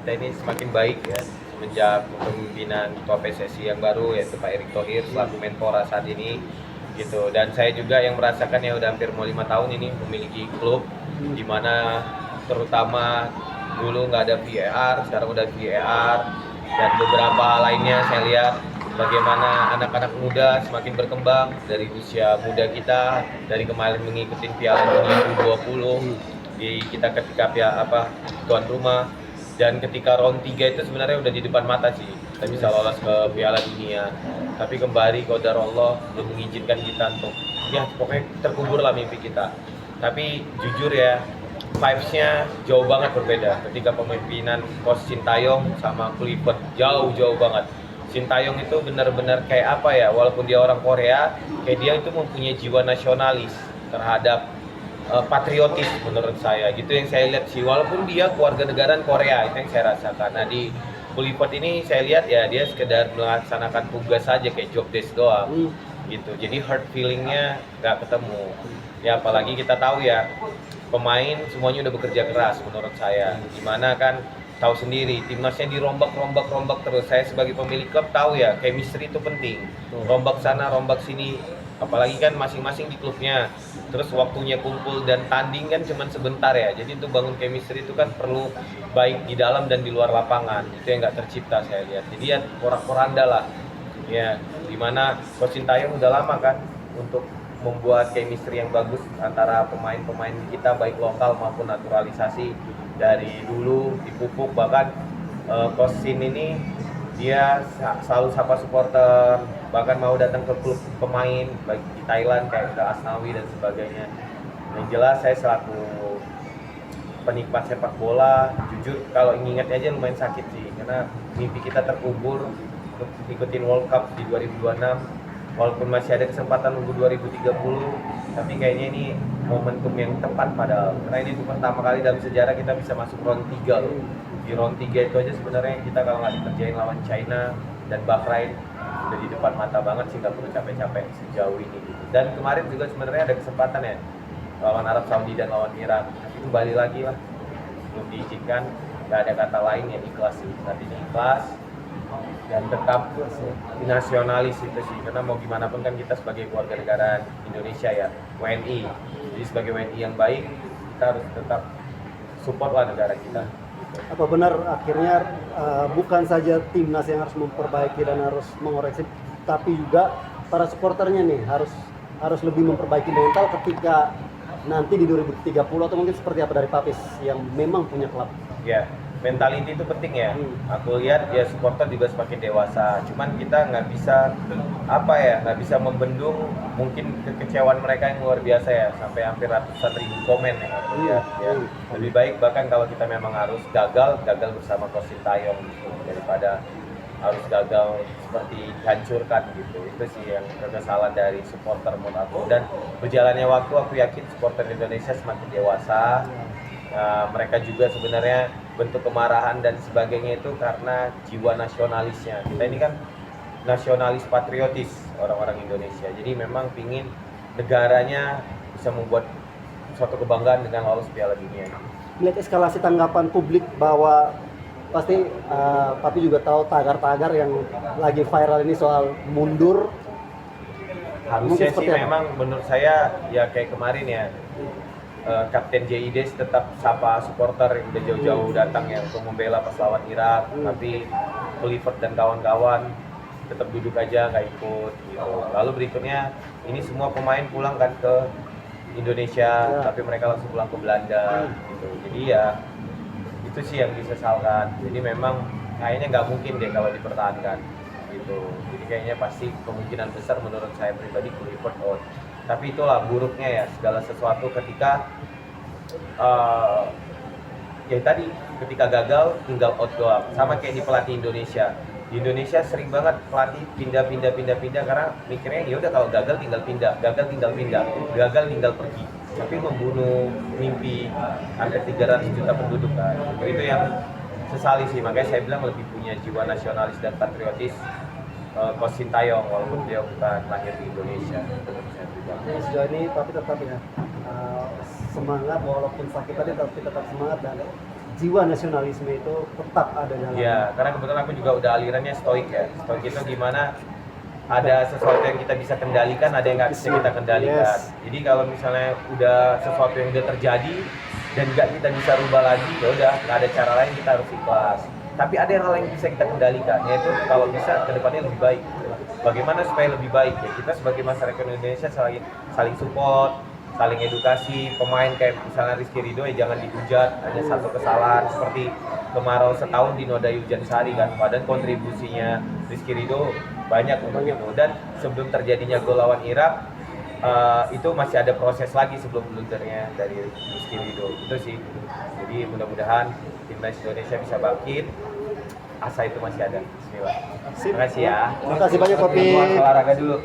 kita ini semakin baik ya semenjak kepemimpinan Ketua PSSI yang baru yaitu Pak Erick Thohir selaku Menpora saat ini gitu. Dan saya juga yang merasakan ya udah hampir mau 5 tahun ini memiliki klub di mana terutama dulu nggak ada VAR, sekarang udah VAR dan beberapa lainnya. Saya lihat bagaimana anak-anak muda semakin berkembang dari usia muda kita, dari kemarin mengikuti Piala Dunia U20 di kita ketika tuan rumah, dan ketika round 3 itu sebenarnya udah di depan mata sih kita bisa lolos ke Piala Dunia, tapi kembali qadar Allah belum mengizinkan kita untuk ya pokoknya terkubur lah mimpi kita. Tapi jujur ya, vibes-nya jauh banget berbeda ketika pemimpinan Coach Sintayong sama Clifford, jauh banget. Sintayong itu benar-benar kayak apa ya, walaupun dia orang Korea, kayak dia itu mempunyai jiwa nasionalis terhadap patriotis menurut saya, gitu yang saya lihat sih, walaupun dia keluarga negaraan Korea, itu yang saya rasakan. Nah di Clifford ini saya lihat ya dia sekedar melaksanakan tugas saja kayak job desk doang gitu, jadi hurt feelingnya nggak ketemu ya. Apalagi kita tahu ya pemain semuanya udah bekerja keras menurut saya, dimana kan tahu sendiri timnasnya dirombak terus. Saya sebagai pemilik klub tahu ya chemistry itu penting, rombak sana rombak sini, apalagi kan masing-masing di klubnya, terus waktunya kumpul dan tanding kan cuman sebentar ya, jadi untuk bangun chemistry itu kan perlu baik di dalam dan di luar lapangan, itu yang nggak tercipta saya lihat. Jadi ya porak-poranda lah ya, dimana Coach Sintayong udah lama kan untuk membuat chemistry yang bagus antara pemain-pemain kita baik lokal maupun naturalisasi dari dulu dipupuk. Bahkan Coach Sin ini dia selalu sapa supporter, bahkan mau datang ke klub pemain baik di Thailand kayak udah Asnawi dan sebagainya. Yang jelas saya selaku penikmat sepak bola, jujur kalau ingat aja lumayan sakit sih, karena mimpi kita terkubur untuk ikutin World Cup di 2026. Walaupun masih ada kesempatan nunggu 2030, tapi kayaknya ini momentum yang tepat padahal, karena ini untuk pertama kali dalam sejarah kita bisa masuk round 3 loh. Di round 3 itu aja sebenarnya kita kalau nggak dikerjain lawan China dan Bahrain udah di depan mata banget sih, nggak perlu capek-capek sejauh ini gitu. Dan kemarin juga sebenarnya ada kesempatan ya lawan Arab Saudi dan lawan Irak, tapi kembali lagi lah belum diizinkan. Nggak ada kata lain ya, ikhlas sih, tapi ikhlas dan tetap nasionalis itu sih, karena mau gimana pun kan kita sebagai keluarga negara Indonesia ya, WNI, jadi sebagai WNI yang baik kita harus tetap support lah negara kita gitu. Apa benar akhirnya bukan saja timnas yang harus memperbaiki dan harus mengoreksi, tapi juga para supporternya nih harus lebih memperbaiki mental ketika nanti di 2030, atau mungkin seperti apa dari Papis yang memang punya klub? Ya, mentality itu penting ya. Aku lihat ya supporter juga semakin dewasa. Cuman kita nggak bisa nggak bisa membendung mungkin kekecewaan mereka yang luar biasa ya, sampai hampir ratusan ribu komen ya. Aku lihat ya. Lebih baik bahkan kalau kita memang harus gagal bersama Coach Sintayong gitu, daripada harus gagal seperti dihancurkan gitu. Itu sih yang kekesalan dari supporter menurut aku. Dan berjalannya waktu aku yakin supporter Indonesia semakin dewasa. Mereka juga sebenarnya bentuk kemarahan dan sebagainya itu karena jiwa nasionalisnya. Kita ini kan nasionalis patriotis orang-orang Indonesia, jadi memang pingin negaranya bisa membuat suatu kebanggaan dengan lolos Piala Dunia. Melihat eskalasi tanggapan publik bahwa pasti Papi juga tahu tagar-tagar yang lagi viral ini soal mundur. Harusnya sih memang menurut saya ya kayak kemarin ya, Kapten JID tetap sapa supporter yang udah jauh-jauh datang ya untuk membela pas lawan Irak, tapi Clifford dan kawan-kawan tetap duduk aja nggak ikut gitu. Lalu berikutnya ini semua pemain pulang kan ke Indonesia, tapi mereka langsung pulang ke Belanda gitu. Jadi ya itu sih yang disesalkan. Jadi memang kayaknya nggak mungkin deh kalau dipertahankan gitu. Jadi kayaknya pasti kemungkinan besar menurut saya pribadi Clifford out. Tapi itulah buruknya ya segala sesuatu ketika ketika gagal tinggal out doang. Sama kayak di pelatih Indonesia. Di Indonesia sering banget pelatih pindah karena mikirnya ya udah kalau gagal tinggal pindah, gagal tinggal pergi. Tapi membunuh mimpi hampir 300 juta penduduk kan. Itu yang sesali sih, makanya saya bilang lebih punya jiwa nasionalis dan patriotis Coach Sintayong, walaupun dia bukan lahir di Indonesia. Sejauh ini tapi tetap ya semangat, walaupun sakit tadi tapi tetap semangat dan jiwa nasionalisme itu tetap ada dalam. Ya, karena kebetulan aku juga udah alirannya stoik ya. Stoik itu gimana ada sesuatu yang kita bisa kendalikan, ada yang nggak bisa kita kendalikan. Yes. Jadi kalau misalnya udah sesuatu yang udah terjadi dan nggak kita bisa rubah lagi, ya udah nggak ada cara lain, kita harus ikhlas. Tapi ada hal yang bisa kita kendalikan, yaitu kalau bisa kedepannya lebih baik. Bagaimana supaya lebih baik ya? Kita sebagai masyarakat Indonesia saling support, saling edukasi. Pemain kayak misalnya Rizky Ridho ya jangan dihujat hanya satu kesalahan seperti kemarau setahun di Noda Hujan Sari kan. Padahal kontribusinya Rizky Ridho banyak untuk itu. Dan sebelum terjadinya gol lawan Irak itu masih ada proses lagi sebelum blundernya dari Rizky Ridho. Itu sih. Jadi mudah-mudahan timnas Indonesia bisa bangkit. Asa itu masih ada. Bismillah. Sip. Terima kasih ya. Terima kasih banyak, Kopi. Olahraga dulu.